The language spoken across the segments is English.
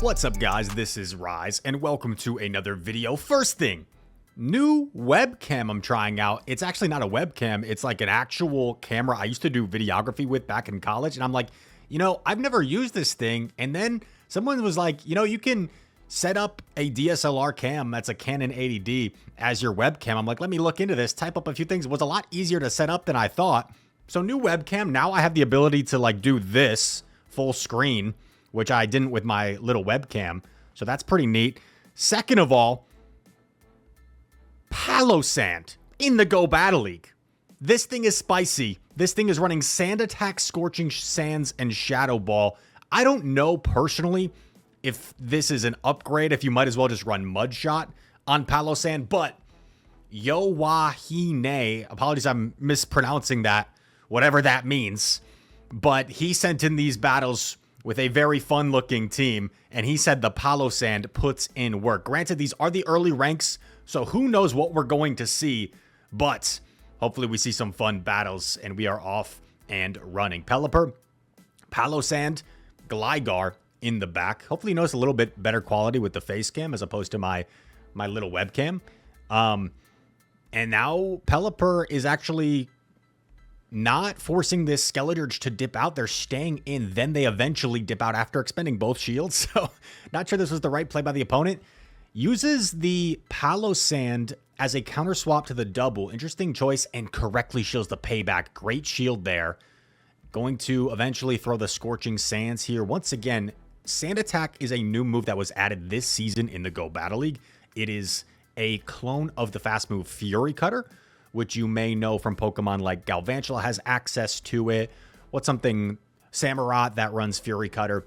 What's up guys, this is Rise and welcome to another video. First thing, new webcam I'm trying out. It's actually not a webcam, it's like an actual camera I used to do videography with back in college, and I'm like, I've never used this thing, and then someone was like, you can set up a DSLR cam that's a Canon 80D as your webcam. I'm like, let me look into this, type up a few things. It was a lot easier to set up than I thought. So new webcam, now I have the ability to like do this full screen, which I didn't with my little webcam. So that's pretty neat. Second of all, Palosand in the Go Battle League. This thing is spicy. This thing is running Sand Attack, Scorching Sands, and Shadow Ball. I don't know personally if this is an upgrade, if you might as well just run Mudshot on Palosand, but Yowahine, apologies I'm mispronouncing that, whatever that means, but he sent in these battles with a very fun-looking team, and he said the Palosand puts in work. Granted, these are the early ranks, so who knows what we're going to see, but hopefully we see some fun battles, and we are off and running. Pelipper, Palosand, Gligar in the back. Hopefully you notice a little bit better quality with the face cam as opposed to my little webcam. And now Pelipper is actually not forcing this Skeledirge to dip out. They're staying in. Then they eventually dip out after expending both shields. So not sure this was the right play by the opponent. Uses the Palosand as a counter swap to the double. Interesting choice and correctly shields the payback. Great shield there. Going to eventually throw the Scorching Sands here. Once again, Sand Attack is a new move that was added this season in the Go Battle League. It is a clone of the fast move Fury Cutter, which you may know from Pokemon like Galvantula has access to it. What's something Samurott that runs Fury Cutter.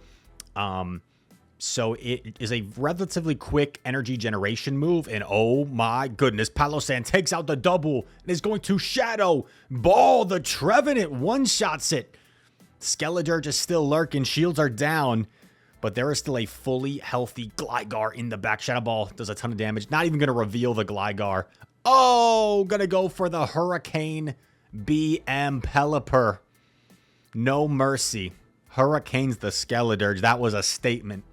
So it is a relatively quick energy generation move. And oh my goodness, Palosand takes out the double and is going to Shadow Ball. The Trevenant one-shots it. Skeledirge is still lurking. Shields are down. But there is still a fully healthy Gligar in the back. Shadow Ball does a ton of damage. Not even going to reveal the Gligar. Oh, gonna go for the Hurricane BM Pelipper. No mercy. Hurricanes the Skeledirge. That was a statement.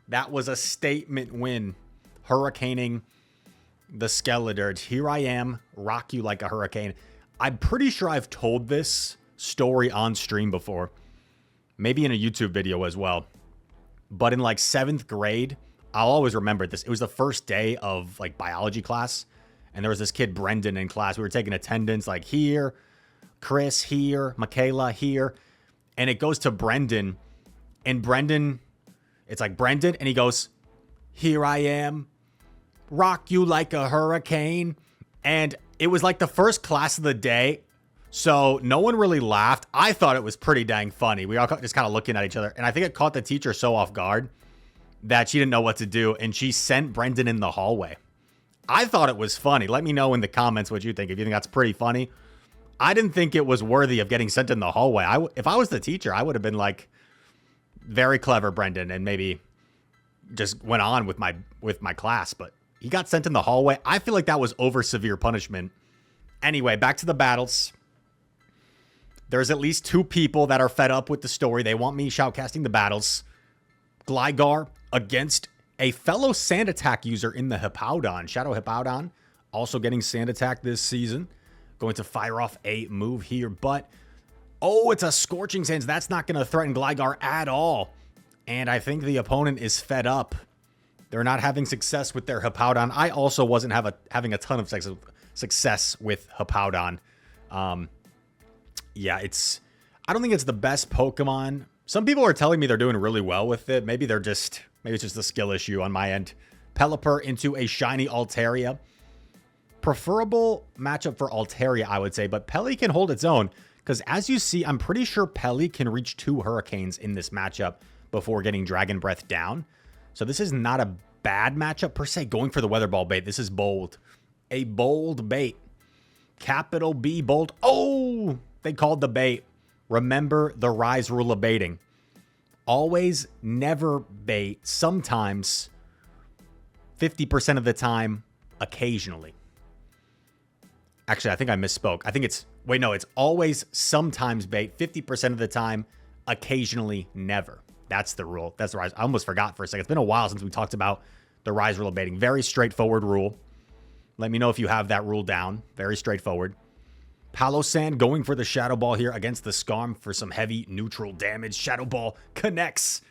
That was a statement win. Hurricaning the Skeledirge. Here I am. Rock you like a hurricane. I'm pretty sure I've told this story on stream before. Maybe in a YouTube video as well. But in like 7th grade, I'll always remember this. It was the first day of like biology class. And there was this kid, Brendan, in class. We were taking attendance like here, Chris here, Michaela here. And it goes to Brendan. And Brendan, it's like Brendan. And he goes, here I am, rock you like a hurricane. And it was like the first class of the day. So no one really laughed. I thought it was pretty dang funny. We all just kind of looking at each other. And I think it caught the teacher so off guard that she didn't know what to do. And she sent Brendan in the hallway. I thought it was funny. Let me know in the comments what you think. If you think that's pretty funny. I didn't think it was worthy of getting sent in the hallway. If I was the teacher, I would have been like, very clever, Brendan, and maybe just went on with my class. But he got sent in the hallway. I feel like that was over severe punishment. Anyway, back to the battles. There's at least 2 people that are fed up with the story. They want me shoutcasting the battles. Gligar against a fellow Sand Attack user in the Hippowdon. Shadow Hippowdon also getting Sand Attack this season. Going to fire off a move here, but oh, it's a Scorching Sands. That's not going to threaten Gligar at all. And I think the opponent is fed up. They're not having success with their Hippowdon. I also wasn't having a ton of success with Hippowdon. Yeah, I don't think it's the best Pokemon. Some people are telling me they're doing really well with it. Maybe it's just a skill issue on my end. Pelipper into a shiny Altaria. Preferable matchup for Altaria, I would say, but Peli can hold its own because as you see, I'm pretty sure Peli can reach 2 Hurricanes in this matchup before getting Dragon Breath down. So this is not a bad matchup per se. Going for the Weather Ball bait. This is bold. A bold bait. Capital B bold. Oh, they called the bait. Remember the Rise rule of baiting. Always, never bait. Sometimes, 50% of the time, occasionally. Actually, I think I misspoke. I think it's always sometimes bait, 50% of the time, occasionally never. That's the rule. That's the rise. I almost forgot for a second. It's been a while since we talked about the rise rule of baiting. Very straightforward rule. Let me know if you have that rule down. Very straightforward. Palosand going for the Shadow Ball here against the Scarm for some heavy neutral damage. Shadow Ball connects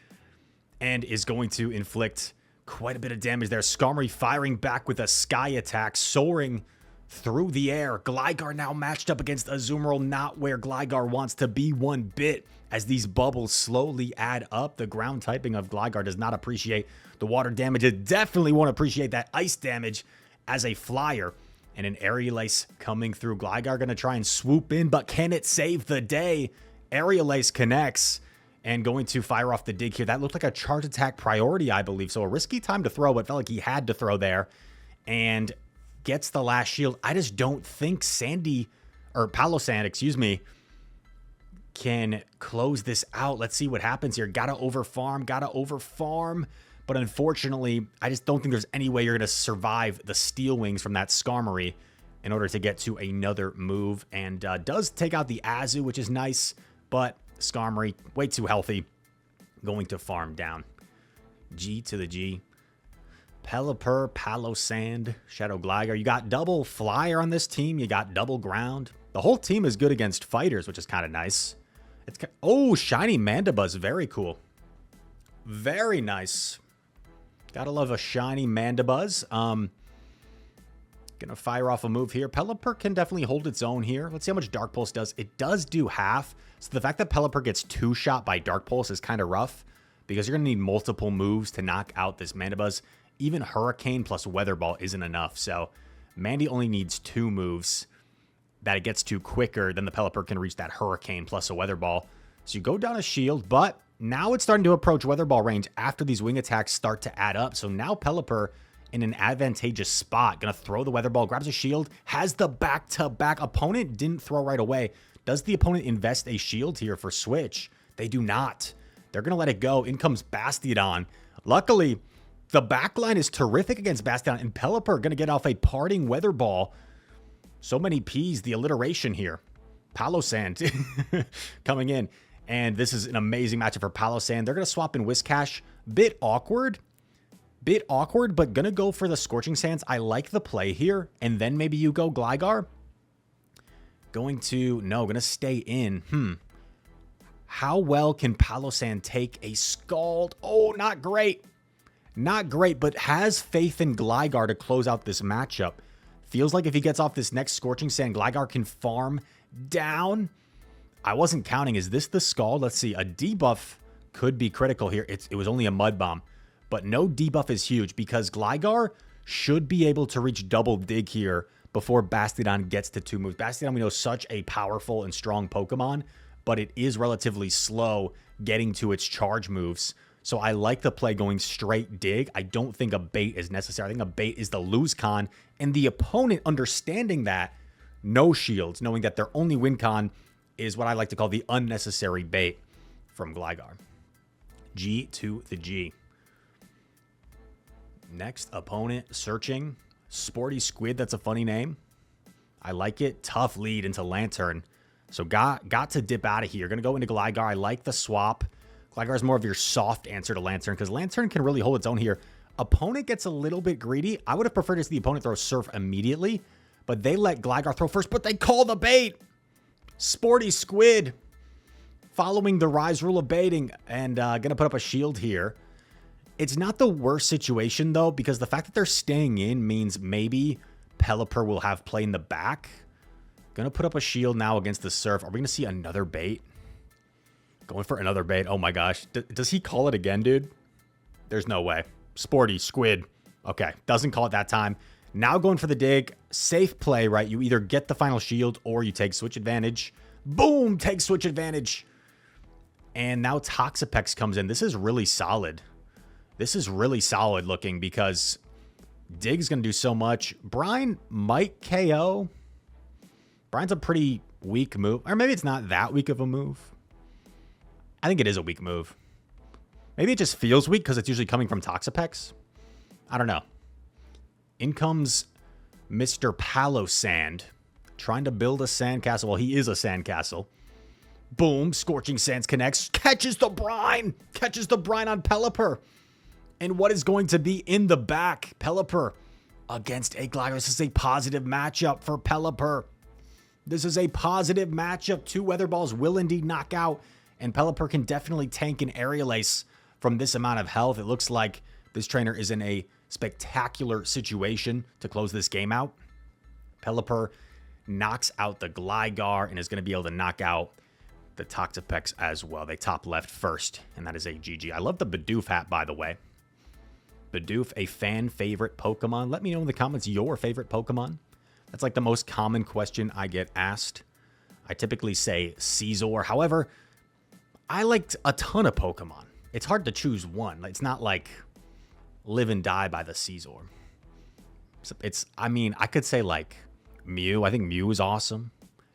and is going to inflict quite a bit of damage there. Skarmory firing back with a Sky Attack, soaring through the air. Gligar now matched up against Azumarill, not where Gligar wants to be one bit. As these bubbles slowly add up, the ground typing of Gligar does not appreciate the water damage. It definitely won't appreciate that ice damage as a flyer. And an Aerial Ace coming through. Gligar going to try and swoop in, but can it save the day? Aerial Ace connects and going to fire off the dig here. That looked like a charge attack priority, I believe. So a risky time to throw, but felt like he had to throw there. And gets the last shield. I just don't think Palosand, excuse me, can close this out. Let's see what happens here. Gotta overfarm. But unfortunately, I just don't think there's any way you're going to survive the Steel Wings from that Skarmory in order to get to another move. And does take out the Azu, which is nice. But Skarmory, way too healthy, going to farm down. G to the G. Pelipper, Palosand, Shadow Gligar. You got double Flyer on this team. You got double Ground. The whole team is good against fighters, which is kind of nice. Oh, shiny Mandibuzz. Very cool. Very nice. Gotta love a shiny Mandibuzz. Gonna fire off a move here. Pelipper can definitely hold its own here. Let's see how much Dark Pulse does. It does do half. So the fact that Pelipper gets 2-shot by Dark Pulse is kind of rough because you're gonna need multiple moves to knock out this Mandibuzz. Even Hurricane plus Weather Ball isn't enough. So Mandy only needs 2 moves that it gets to quicker than the Pelipper can reach that Hurricane plus a Weather Ball. So you go down a shield, but now it's starting to approach Weather Ball range after these wing attacks start to add up. So now Pelipper in an advantageous spot. Gonna throw the Weather Ball, grabs a shield, has the back-to-back. Opponent didn't throw right away. Does the opponent invest a shield here for switch? They do not. They're gonna let it go. In comes Bastiodon. Luckily, the backline is terrific against Bastiodon, and Pelipper gonna get off a parting Weather Ball. So many P's, the alliteration here. Palosand coming in. And this is an amazing matchup for Palosand. They're going to swap in Whiscash. Bit awkward, but going to go for the Scorching Sands. I like the play here. And then maybe you go Gligar. Going to stay in. How well can Palosand take a Scald? Oh, not great. Not great, but has faith in Gligar to close out this matchup. Feels like if he gets off this next Scorching Sand, Gligar can farm down. I wasn't counting. Is this the Scald? Let's see. A debuff could be critical here. It was only a Mud Bomb. But no debuff is huge because Gligar should be able to reach double dig here before Bastiodon gets to 2 moves. Bastiodon, we know, such a powerful and strong Pokemon, but it is relatively slow getting to its charge moves. So I like the play going straight dig. I don't think a bait is necessary. I think a bait is the lose con. And the opponent understanding that, no shields, knowing that their only win con is what I like to call the unnecessary bait from Gligar. G to the G. Next opponent, searching. Sporty Squid, that's a funny name. I like it. Tough lead into Lantern. So got to dip out of here. Going to go into Gligar. I like the swap. Gligar is more of your soft answer to Lantern because Lantern can really hold its own here. Opponent gets a little bit greedy. I would have preferred to see the opponent throw Surf immediately, but they let Gligar throw first, but they call the bait. Sporty Squid following the rise rule of baiting and going to put up a shield here. It's not the worst situation, though, because the fact that they're staying in means maybe Pelipper will have play in the back. Going to put up a shield now against the Surf. Are we going to see another bait? Going for another bait. Oh, my gosh. Does he call it again, dude? There's no way. Sporty Squid. Okay. Doesn't call it that time. Now going for the dig. Safe play, right? You either get the final shield or you take switch advantage. Boom! Take switch advantage. And now Toxapex comes in. This is really solid. This is really solid looking because Dig's going to do so much. Brine might KO. Brine's a pretty weak move. Or maybe it's not that weak of a move. I think it is a weak move. Maybe it just feels weak because it's usually coming from Toxapex. I don't know. In comes Mr. Palosand, trying to build a sandcastle. Well, he is a sandcastle. Boom. Scorching Sands connects. Catches the brine. Catches the brine on Pelipper. And what is going to be in the back? Pelipper against a Gligar. This is a positive matchup for Pelipper. This is a positive matchup. 2 Weather Balls will indeed knock out. And Pelipper can definitely tank an Aerial Ace from this amount of health. It looks like this trainer is in a spectacular situation to close this game out. Pelipper knocks out the Gligar and is going to be able to knock out the Toxapex as well. They top left first, and that is a GG. I love the Bidoof hat, by the way. Bidoof, a fan favorite Pokemon. Let me know in the comments your favorite Pokemon. That's like the most common question I get asked. I typically say Scizor. However, I liked a ton of Pokemon. It's hard to choose one. It's not like live and die by the Scizor. I mean, I could say like Mew. I think Mew is awesome.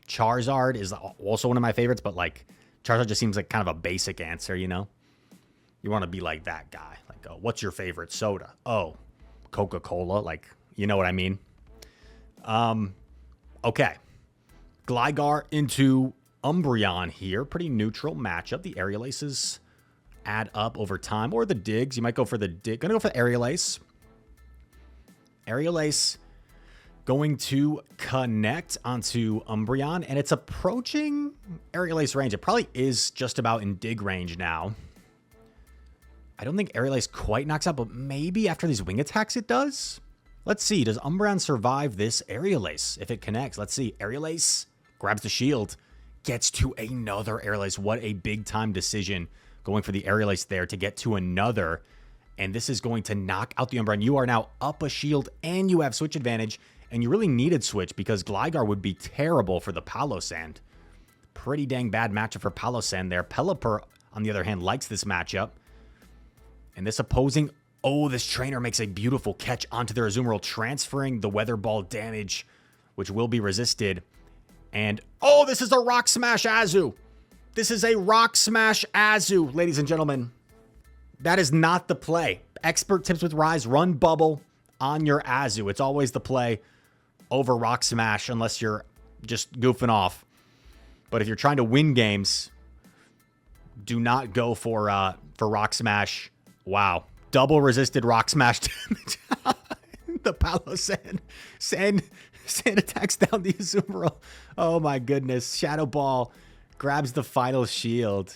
Charizard is also one of my favorites, but like Charizard just seems like kind of a basic answer, you know? You want to be like that guy. Like, oh, what's your favorite soda? Oh, Coca-Cola. Like, you know what I mean? Okay. Gligar into Umbreon here. Pretty neutral matchup. The Aerial Aces add up over time. Or the Digs. You might go for the Dig. Gonna go for the Aerial Ace. Aerial Ace going to connect onto Umbreon. And it's approaching Aerial Ace range. It probably is just about in Dig range now. I don't think Aerial Ace quite knocks out, but maybe after these wing attacks it does. Let's see. Does Umbreon survive this Aerial Ace if it connects? Let's see. Aerial Ace grabs the shield. Gets to another Aerial Ace. What a big-time decision going for the Aerial Ace there to get to another. And this is going to knock out the Umbreon. You are now up a shield, and you have switch advantage. And you really needed switch because Gligar would be terrible for the Palosand. Pretty dang bad matchup for Palosand there. Pelipper, on the other hand, likes this matchup. And this opposing... Oh, this trainer makes a beautiful catch onto their Azumarill, transferring the Weather Ball damage, which will be resisted. And, oh, this is a Rock Smash Azu. This is a Rock Smash Azu, ladies and gentlemen. That is not the play. Expert tips with Rise, run Bubble on your Azu. It's always the play over Rock Smash, unless you're just goofing off. But if you're trying to win games, do not go for Rock Smash. Wow. Double resisted Rock Smash damage. The Palosand. Sand attacks down the Azumarill. Oh my goodness. Shadow Ball grabs the final shield.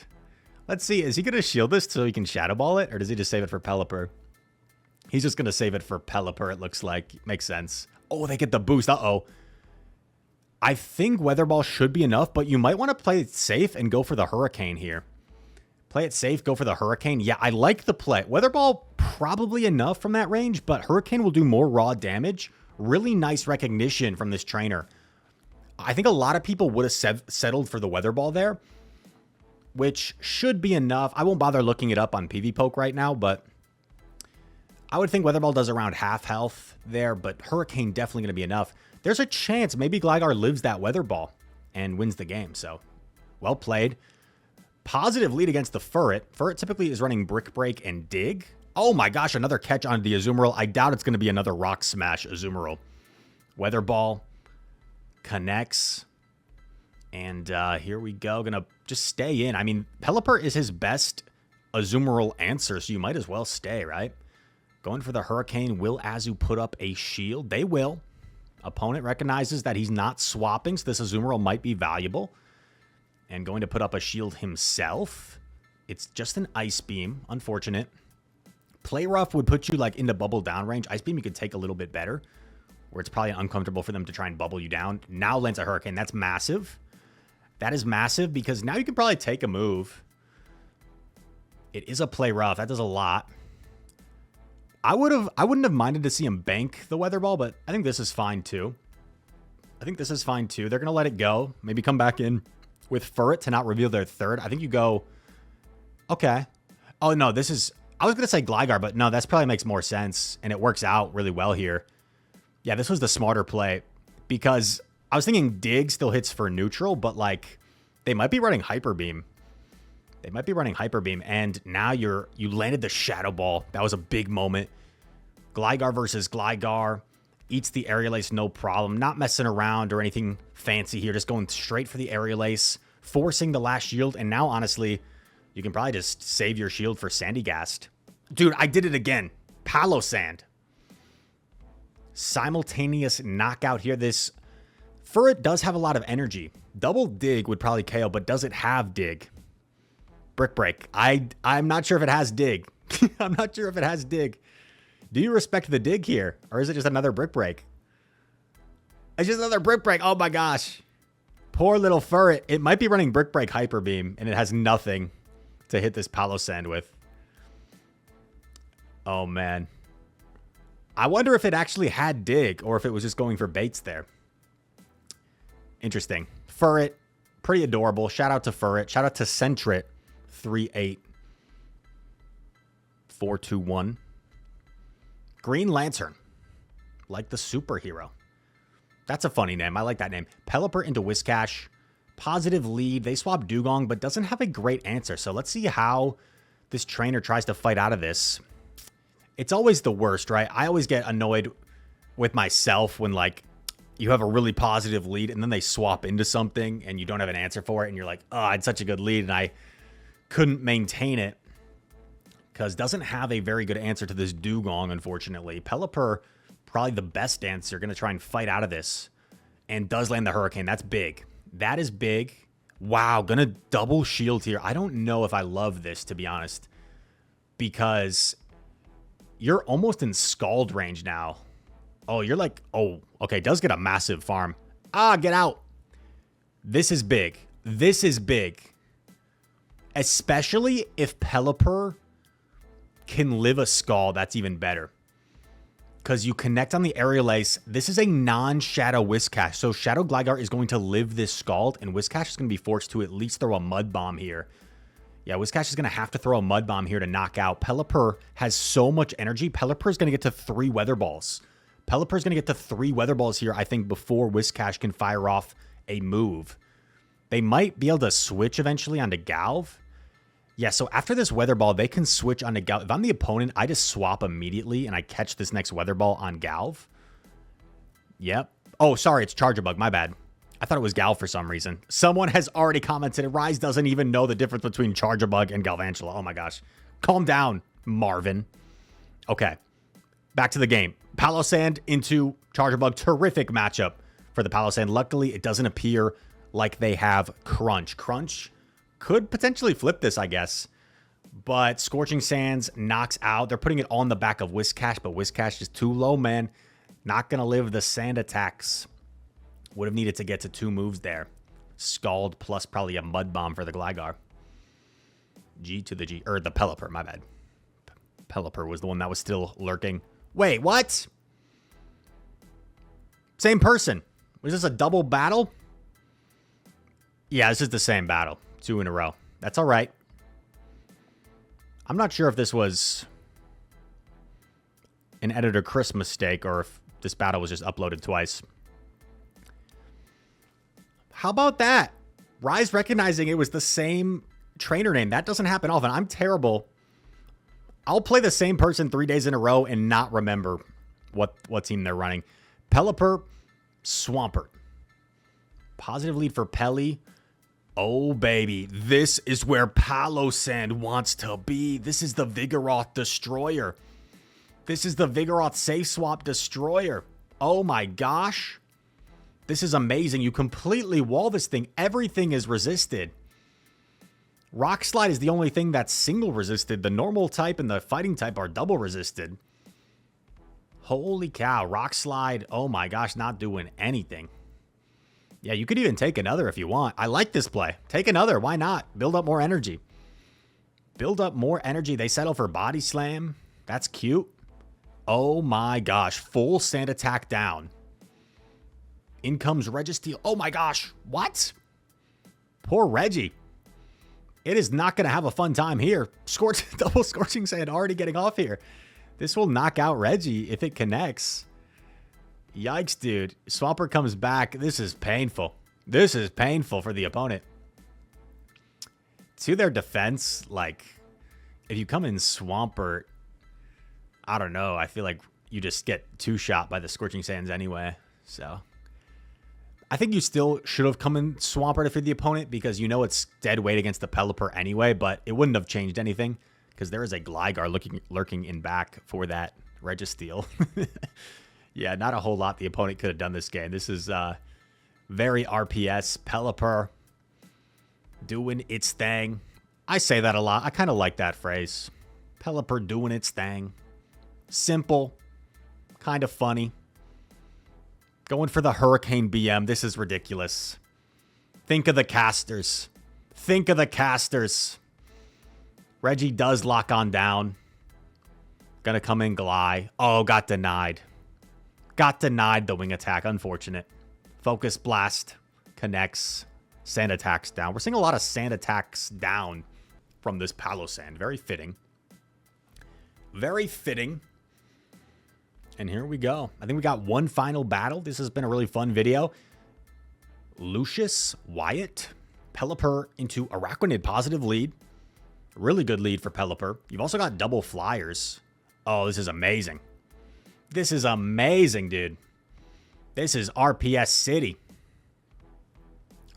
Let's see. Is he going to shield this so he can Shadow Ball it? Or does he just save it for Pelipper? He's just going to save it for Pelipper, it looks like. Makes sense. Oh, they get the boost. Uh-oh. I think Weather Ball should be enough, but you might want to play it safe and go for the Hurricane here. Play it safe, go for the Hurricane. Yeah, I like the play. Weather Ball, probably enough from that range, but Hurricane will do more raw damage. Really nice recognition from this trainer. I think a lot of people would have settled for the Weather Ball there, which should be enough. I won't bother looking it up on PvPoke right now, but I would think Weather Ball does around half health there, but Hurricane definitely going to be enough. There's a chance maybe Gligar lives that Weather Ball and wins the game, so well played. Positive lead against the Furret. Furret typically is running Brick Break and Dig. Oh my gosh, another catch on the Azumarill. I doubt it's going to be another Rock Smash Azumarill. Weather Ball connects. And here we go. Going to just stay in. I mean, Pelipper is his best Azumarill answer, so you might as well stay, right? Going for the Hurricane. Will Azu put up a shield? They will. Opponent recognizes that he's not swapping, so this Azumarill might be valuable. And going to put up a shield himself. It's just an Ice Beam. Unfortunate. Play Rough would put you like into bubble down range. Ice Beam you could take a little bit better, where it's probably uncomfortable for them to try and bubble you down. Now lands a Hurricane. That's massive. That is massive because now you can probably take a move. It is a Play Rough. That does a lot. I wouldn't have minded to see him bank the Weather Ball, but I think this is fine too. They're going to let it go. Maybe come back in with Furret to not reveal their third. I think you go... Okay. Oh, no, this is... I was going to say Gligar, but no, that probably makes more sense, and it works out really well here. Yeah, this was the smarter play, because I was thinking Dig still hits for neutral, but, like, they might be running Hyper Beam. And now you landed the Shadow Ball. That was a big moment. Gligar versus Gligar. Eats the Aerial Ace, no problem. Not messing around or anything fancy here. Just going straight for the Aerial Ace. forcing the last shield. And now, honestly, you can probably just save your shield for Sandygast. Dude, I did it again. Palosand. Simultaneous knockout here. This Furret does have a lot of energy. Double dig would probably KO, but does it have dig? Brick Break. I'm not sure if it has dig. I'm not sure if it has dig. Do you respect the dig here? Or is it just another Brick Break? It's just another Brick Break. Oh my gosh. Poor little Furret. It might be running Brick Break Hyper Beam, and it has nothing to hit this Palosand with. Oh man. I wonder if it actually had dig, or if it was just going for baits there. Interesting. Furret, pretty adorable. Shout out to Furret. Shout out to Centrit 38421. Green Lantern. Like the superhero. That's a funny name. I like that name. Pelipper into Whiscash. Positive lead. They swap Dugong, but doesn't have a great answer. So let's see how this trainer tries to fight out of this. It's always the worst, right? I always get annoyed with myself when, like, you have a really positive lead and then they swap into something and you don't have an answer for it. And you're like, oh, I had such a good lead and I couldn't maintain it. Because doesn't have a very good answer to this Dugong, unfortunately. Pelipper, probably the best answer. Going to try and fight out of this. And does land the Hurricane. That's big. That is big. Wow, going to double shield here. I don't know if I love this, to be honest. Because you're almost in Scald range now. Oh, you're like, oh, okay. Does get a massive farm. Ah, get out. This is big. This is big. Especially if Pelipper can live a Scald, that's even better. Because you connect on the Aerial Ace. This is a non-Shadow Whiscash. So Shadow Gligar is going to live this Scald, and Whiscash is going to be forced to at least throw a Mud Bomb here. Yeah, Whiscash is going to have to throw a Mud Bomb here to knock out. Pelipper has so much energy. Pelipper is going to get to 3 Weather Balls. Pelipper is going to get to 3 Weather Balls here, I think, before Whiscash can fire off a move. They might be able to switch eventually onto Galv. Yeah, so after this Weather Ball, they can switch onto Galv. If I'm the opponent, I just swap immediately and I catch this next Weather Ball on Galv. Yep. Oh, sorry, it's Charger Bug. My bad. I thought it was Galv for some reason. Someone has already commented, Rise doesn't even know the difference between Charger Bug and Galvantula. Oh my gosh. Calm down, Marvin. Okay. Back to the game. Palosand into Charger Bug. Terrific matchup for the Palosand. Luckily, it doesn't appear like they have Crunch. Crunch could potentially flip this, I guess. But Scorching Sands knocks out. They're putting it on the back of Whiscash, but Whiscash is too low, man. Not going to live the Sand Attacks. Would have needed to get to 2 moves there. Scald plus probably a Mud Bomb for the Gligar. G to the G. Or the Pelipper, my bad. Pelipper was the one that was still lurking. Wait, what? Same person. Was this a double battle? Yeah, this is the same battle. 2 in a row. That's all right. I'm not sure if this was an editor Chris mistake or if this battle was just uploaded twice. How about that? Rise recognizing it was the same trainer name. That doesn't happen often. I'm terrible. I'll play the same person 3 days in a row and not remember what team they're running. Pelipper, Swampert. Positive lead for Pelly. Oh, baby. This is where Palosand wants to be. This is the Vigoroth Destroyer. This is the Vigoroth Safe Swap Destroyer. Oh, my gosh. This is amazing. You completely wall this thing. Everything is resisted. Rock Slide is the only thing that's single resisted. The normal type and the fighting type are double resisted. Holy cow. Rock Slide, oh my gosh, not doing anything. Yeah, you could even take another if you want. I like this play. Take another. Why not? Build up more energy. Build up more energy. They settle for Body Slam. That's cute. Oh my gosh. Full Sand Attack down. In comes Registeel. Oh my gosh. What? Poor Reggie. It is not going to have a fun time here. Double Scorching Sand already getting off here. This will knock out Reggie if it connects. Yikes, dude. Swampert comes back. This is painful. This is painful for the opponent. To their defense, like, if you come in Swampert, I don't know. I feel like you just get 2-shot by the Scorching Sands anyway. So, I think you still should have come in Swampert if you're the opponent because you know it's dead weight against the Pelipper anyway, but it wouldn't have changed anything because there is a Gligar lurking in back for that Registeel. Yeah, not a whole lot the opponent could have done this game. This is very RPS. Pelipper doing its thing. I say that a lot. I kind of like that phrase. Pelipper doing its thing. Simple. Kind of funny. Going for the Hurricane BM. This is ridiculous. Think of the casters. Think of the casters. Reggie does lock on down. Gonna come in Gly. Oh, got denied. Got denied the wing attack. Unfortunate. Focus Blast. Connects. Sand Attacks down. We're seeing a lot of Sand Attacks down from this Palosand. Very fitting. Very fitting. And here we go. I think we got one final battle. This has been a really fun video. Lucius, Wyatt, Pelipper into Araquanid. Positive lead. Really good lead for Pelipper. You've also got double flyers. Oh, this is amazing. This is amazing, dude. This is RPS City.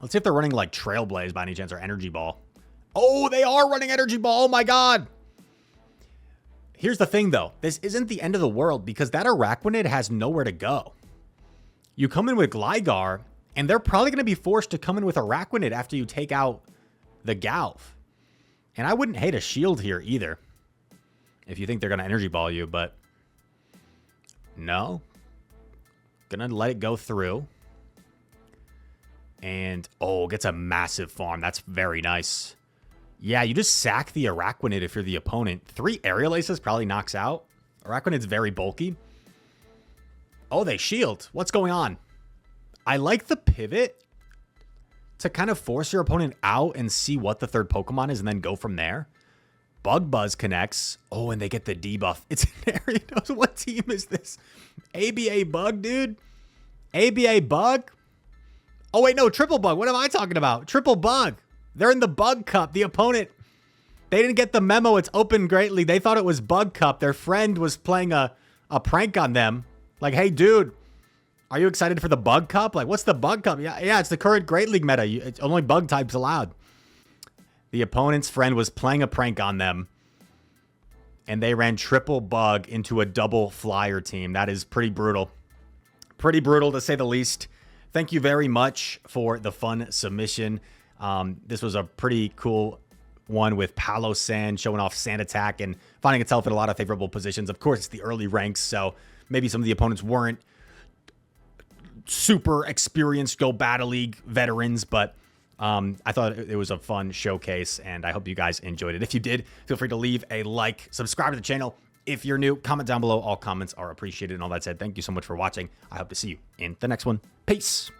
Let's see if they're running like Trailblaze by any chance or Energy Ball. Oh, they are running Energy Ball. Oh, my God. Here's the thing, though. This isn't the end of the world because that Araquanid has nowhere to go. You come in with Gligar, and they're probably going to be forced to come in with Araquanid after you take out the Galv. And I wouldn't hate a shield here either if you think they're going to Energy Ball you, but no. Going to let it go through. And, oh, gets a massive farm. That's very nice. Yeah, you just sack the Araquanid if you're the opponent. 3 Aerial Aces probably knocks out. Araquanid's very bulky. Oh, they shield. What's going on? I like the pivot to kind of force your opponent out and see what the third Pokemon is and then go from there. Bug Buzz connects. Oh, and they get the debuff. It's an Ariados. What team is this? ABA Bug, dude? ABA Bug? Oh, wait, no, Triple Bug. What am I talking about? Triple Bug. They're in the Bug Cup. The opponent, they didn't get the memo. It's open greatly. They thought it was Bug Cup. Their friend was playing a prank on them. Like, hey, dude, are you excited for the Bug Cup? Like, what's the Bug Cup? Yeah, it's the current Great League meta. It's only Bug types allowed. The opponent's friend was playing a prank on them, and they ran Triple Bug into a double Flyer team. That is pretty brutal. Pretty brutal, to say the least. Thank you very much for the fun submission. This was a pretty cool one with Palosand showing off Sand Attack and finding itself in a lot of favorable positions. Of course, it's the early ranks, so maybe some of the opponents weren't super experienced Go Battle League veterans, but I thought it was a fun showcase, and I hope you guys enjoyed it. If you did, feel free to leave a like, subscribe to the channel. If you're new, comment down below. All comments are appreciated. And all that said, thank you so much for watching. I hope to see you in the next one. Peace.